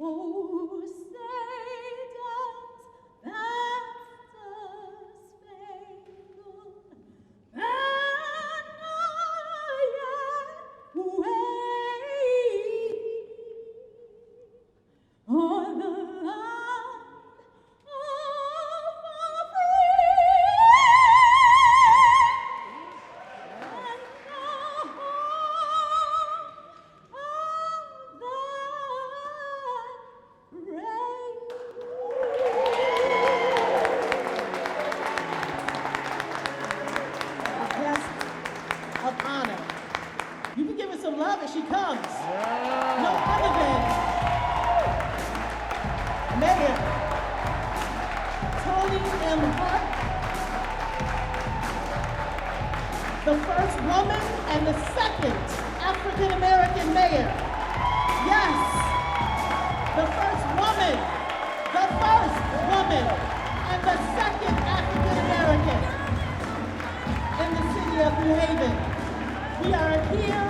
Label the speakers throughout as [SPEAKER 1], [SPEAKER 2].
[SPEAKER 1] Oh, say does Master Spangled Banner yet wave o'er the land of our
[SPEAKER 2] of honor. You can give her some love as she comes. No other than Mayor Toni M. Harp, the first woman and the second African American mayor. Yes, the first woman and the second African American in the city of New Haven. We are here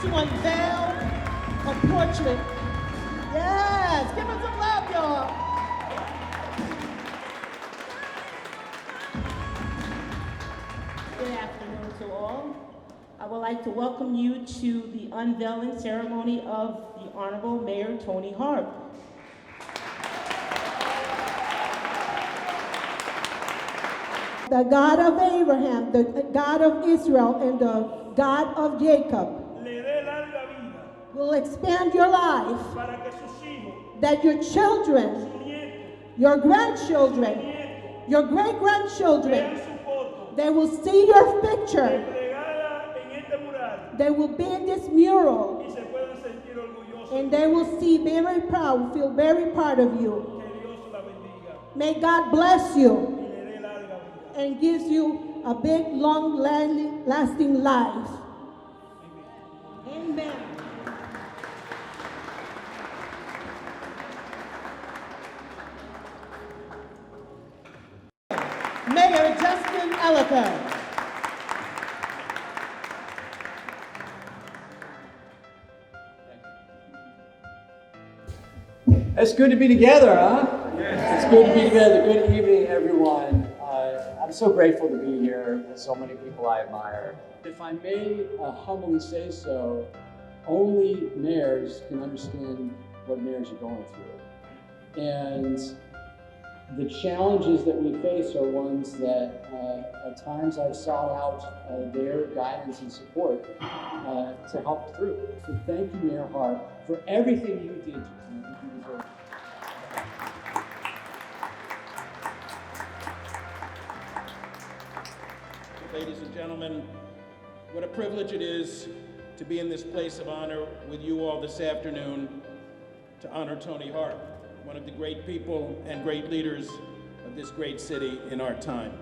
[SPEAKER 2] to unveil a portrait. Yes, give us some love, y'all.
[SPEAKER 3] Good afternoon to all. I would like to welcome you to the unveiling ceremony of the Honorable Mayor Toni Harp.
[SPEAKER 1] The God of Abraham, the God of Israel, and the God of Jacob will expand your life, that your children, your grandchildren, your great-grandchildren, they will see your picture. They will be in this mural, and they will feel very proud of you. May God bless you and gives you a big, long, lasting life. Amen.
[SPEAKER 2] Mayor Justin Elliker.
[SPEAKER 4] It's good to be together, huh? Yes. It's good to be together. Good evening, everyone. I'm so grateful to be here with so many people I admire. If I may humbly say so, only mayors can understand what mayors are going through. And the challenges that we face are ones that at times I've sought out their guidance and support to help through. So thank you, Mayor Harp, for everything you did. You deserve.
[SPEAKER 5] Ladies and gentlemen, what a privilege it is to be in this place of honor with you all this afternoon to honor Toni Harp, one of the great people and great leaders of this great city in our time.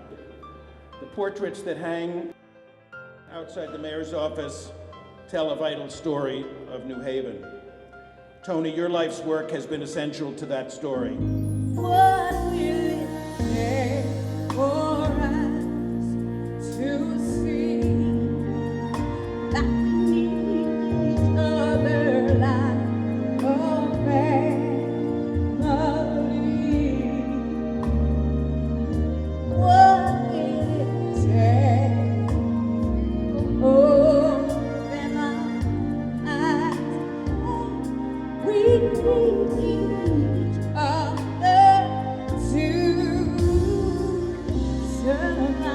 [SPEAKER 5] The portraits that hang outside the mayor's office tell a vital story of New Haven. Toni, your life's work has been essential to that story.
[SPEAKER 1] What will it take for us to see that we need each other like a family? What will it take? Open our eyes. We need each other to survive.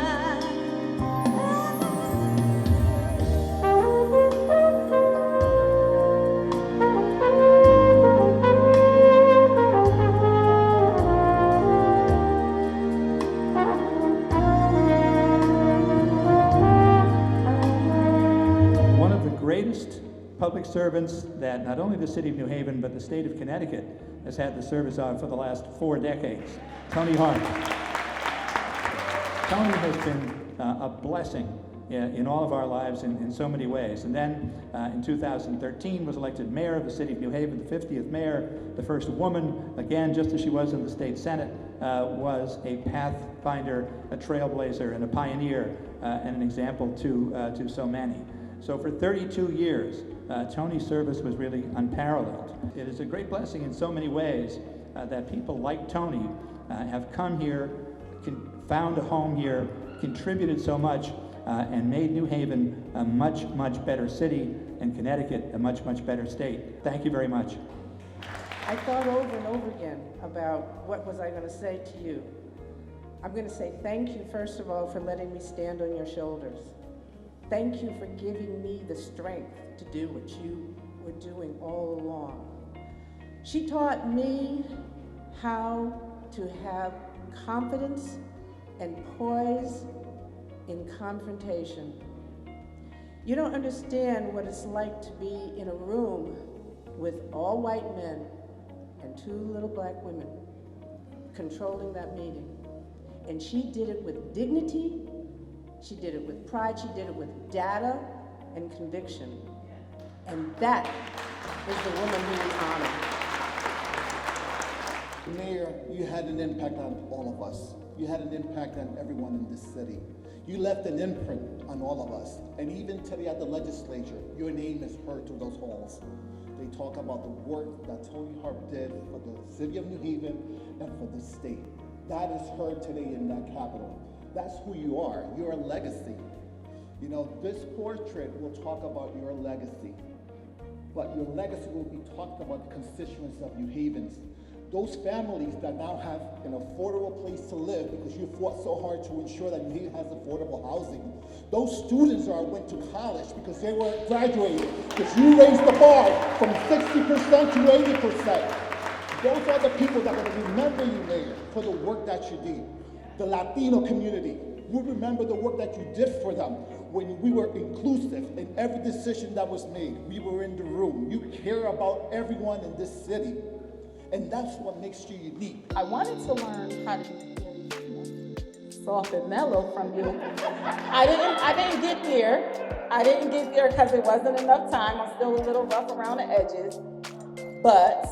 [SPEAKER 6] One of the greatest public servants that not only the city of New Haven, but the state of Connecticut has had the service of for the last 4 decades, Toni Harp. Toni has been a blessing in all of our lives in so many ways. And then in 2013 was elected mayor of the city of New Haven, the 50th mayor, the first woman, again, just as she was in the state senate, was a pathfinder, a trailblazer, and a pioneer, and an example to so many. So for 32 years, Toni's service was really unparalleled. It is a great blessing in so many ways that people like Toni have come here, found a home here, contributed so much, and made New Haven a much, much better city, and Connecticut a much, much better state. Thank you very much.
[SPEAKER 7] I thought over and over again about what was I going to say to you. I'm going to say thank you, first of all, for letting me stand on your shoulders. Thank you for giving me the strength to do what you were doing all along. She taught me how to have confidence and poise in confrontation. You don't understand what it's like to be in a room with all white men and 2 little black women controlling that meeting. And she did it with dignity, she did it with pride, she did it with data and conviction. And that is the woman who we honor.
[SPEAKER 8] Mayor, you had an impact on all of us. You had an impact on everyone in this city. You left an imprint on all of us. And even today at the legislature, your name is heard through those halls. They talk about the work that Toni Harp did for the city of New Haven and for the state. That is heard today in that Capitol. That's who you are. You're a legacy. You know, this portrait will talk about your legacy, but your legacy will be talked about the constituents of New Havens. Those families that now have an affordable place to live because you fought so hard to ensure that New Haven has affordable housing. Those students that went to college because they were graduating, because you raised the bar from 60% to 80%. Those are the people that are going to remember you, Mayor, for the work that you did. The Latino community, we remember the work that you did for them when we were inclusive in every decision that was made. We were in the room. You care about everyone in this city. And that's what makes you unique.
[SPEAKER 9] I wanted to learn how to be very soft and mellow from you. I didn't get there. I didn't get there because it wasn't enough time. I'm still a little rough around the edges. But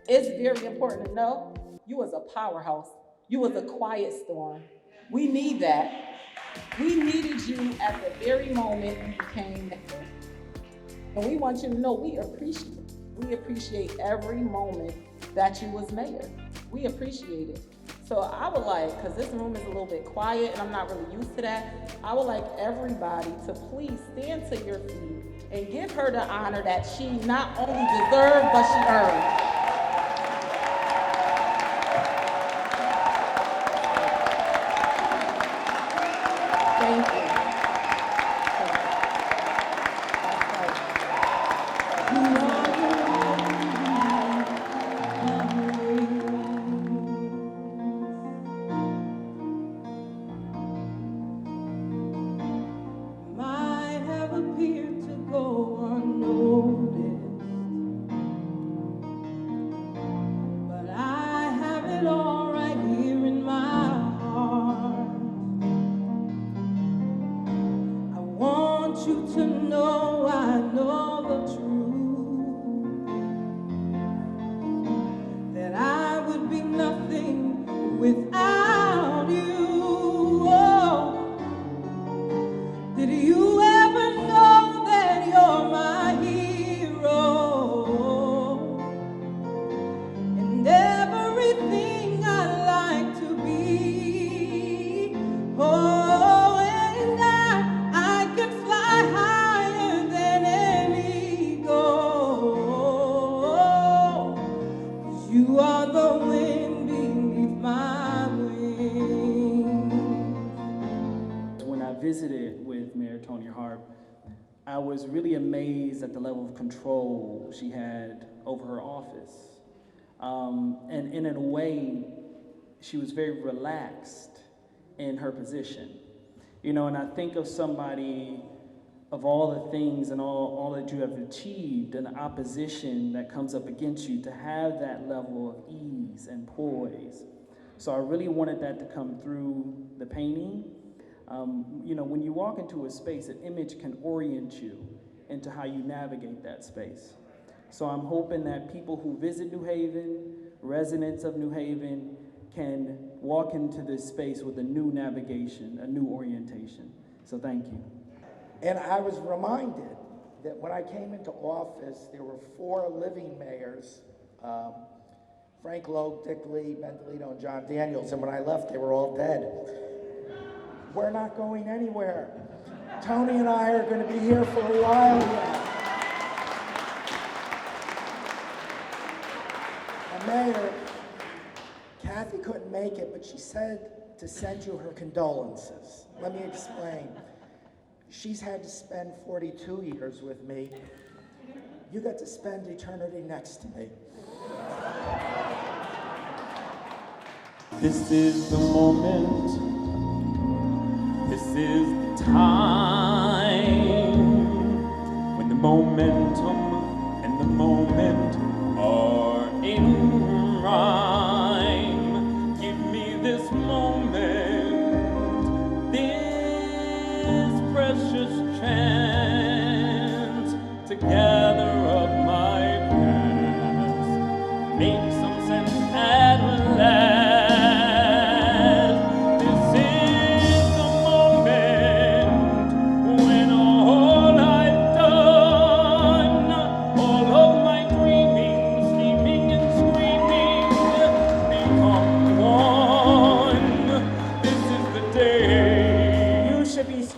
[SPEAKER 9] it's very important to know you was a powerhouse. You was a quiet storm. We need that. We needed you at the very moment you became mayor. And we want you to know we appreciate every moment that you was mayor. We appreciate it. So I would like, because this room is a little bit quiet and I'm not really used to that, I would like everybody to please stand to your feet and give her the honor that she not only deserved, but she earned. Thank you.
[SPEAKER 1] Might have appeared to go unnoticed, but I have it all right here in my heart. I want you to know I know the truth, that I would be nothing without you. Oh, did you ever know that you're my hero? And everything I like to be. Oh, and I can fly higher than an eagle. 'Cause you are the wind beneath my wings.
[SPEAKER 10] When I visited with Mayor Toni Harp, I was really amazed at the level of control she had over her office. And in a way, she was very relaxed in her position. You know, and I think of somebody of all the things and all that you have achieved and the opposition that comes up against you, to have that level of ease and poise. So I really wanted that to come through the painting. You know, when you walk into a space, an image can orient you into how you navigate that space. So I'm hoping that people who visit New Haven, residents of New Haven, can walk into this space with a new navigation, a new orientation. So thank you.
[SPEAKER 11] And I was reminded that when I came into office, there were 4 living mayors, Frank Logue, Dick Lee, Ben DeLito, and John Daniels, and when I left, they were all dead. We're not going anywhere. Toni and I are going to be here for a while yet. And Mayor, Kathy couldn't make it, but she said to send you her condolences. Let me explain. She's had to spend 42 years with me. You got to spend eternity next to me.
[SPEAKER 12] This is the moment, this is the time, when the momentum and the moment are in rhyme. Give me this moment, this precious chance to gather up my past, make some sense at last.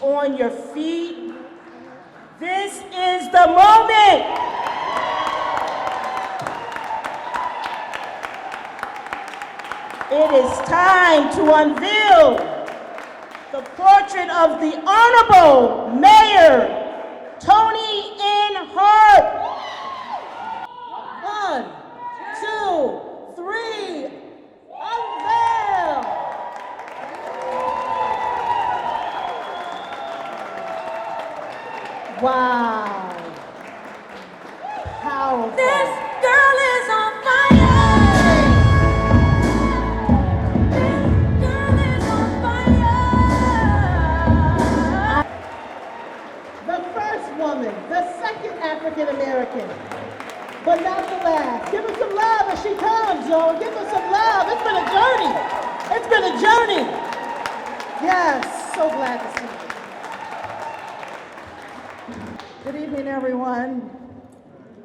[SPEAKER 3] On your feet. This is the moment. It is time to unveil the portrait of the Honorable Mayor Toni N. Harp. 1, 2, 3, unveil. Wow. Powerful.
[SPEAKER 13] This girl is on fire. This girl is on fire.
[SPEAKER 2] The first woman, the second African American, but not the last. Give her some love as she comes, y'all. Give her some love. It's been a journey. It's been a journey. Yes, so glad to see you.
[SPEAKER 14] Good evening, everyone.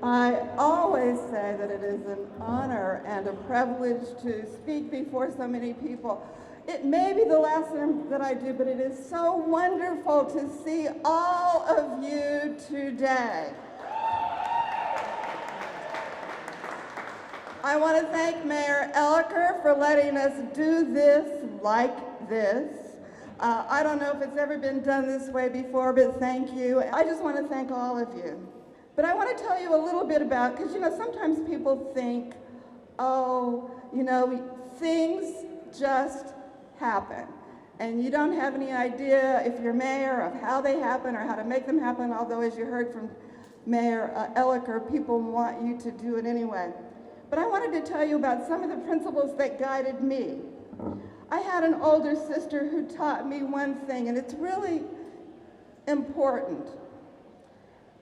[SPEAKER 14] I always say that it is an honor and a privilege to speak before so many people. It may be the last time that I do, but it is so wonderful to see all of you today. I want to thank Mayor Elicker for letting us do this like this. I don't know if it's ever been done this way before, but thank you. I just want to thank all of you. But I want to tell you a little bit about, because sometimes people think, oh, things just happen. And you don't have any idea, if you're mayor, of how they happen or how to make them happen, although as you heard from Mayor Elicker, people want you to do it anyway. But I wanted to tell you about some of the principles that guided me. I had an older sister who taught me one thing, and it's really important.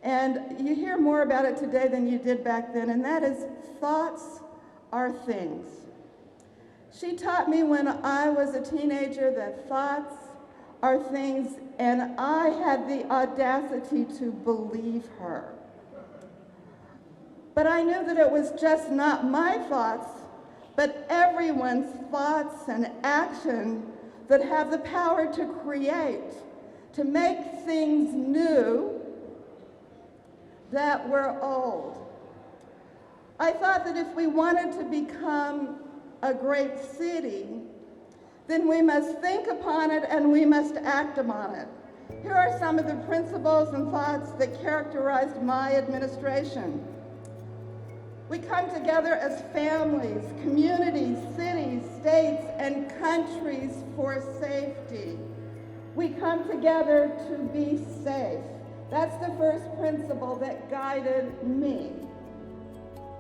[SPEAKER 14] And you hear more about it today than you did back then, and that is thoughts are things. She taught me when I was a teenager that thoughts are things, and I had the audacity to believe her. But I knew that it was just not my thoughts, but everyone's thoughts and action that have the power to create, to make things new that were old. I thought that if we wanted to become a great city, then we must think upon it and we must act upon it. Here are some of the principles and thoughts that characterized my administration. We come together as families, communities, cities, states, and countries for safety. We come together to be safe. That's the first principle that guided me.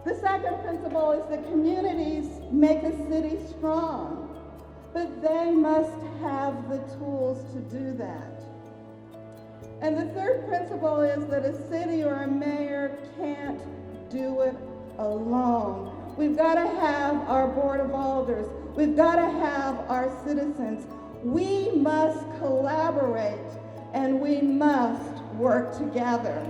[SPEAKER 14] The second principle is that communities make a city strong, but they must have the tools to do that. And the third principle is that a city or a mayor can't do it alone. We've got to have our board of alders. We've got to have our citizens. We must collaborate and we must work together.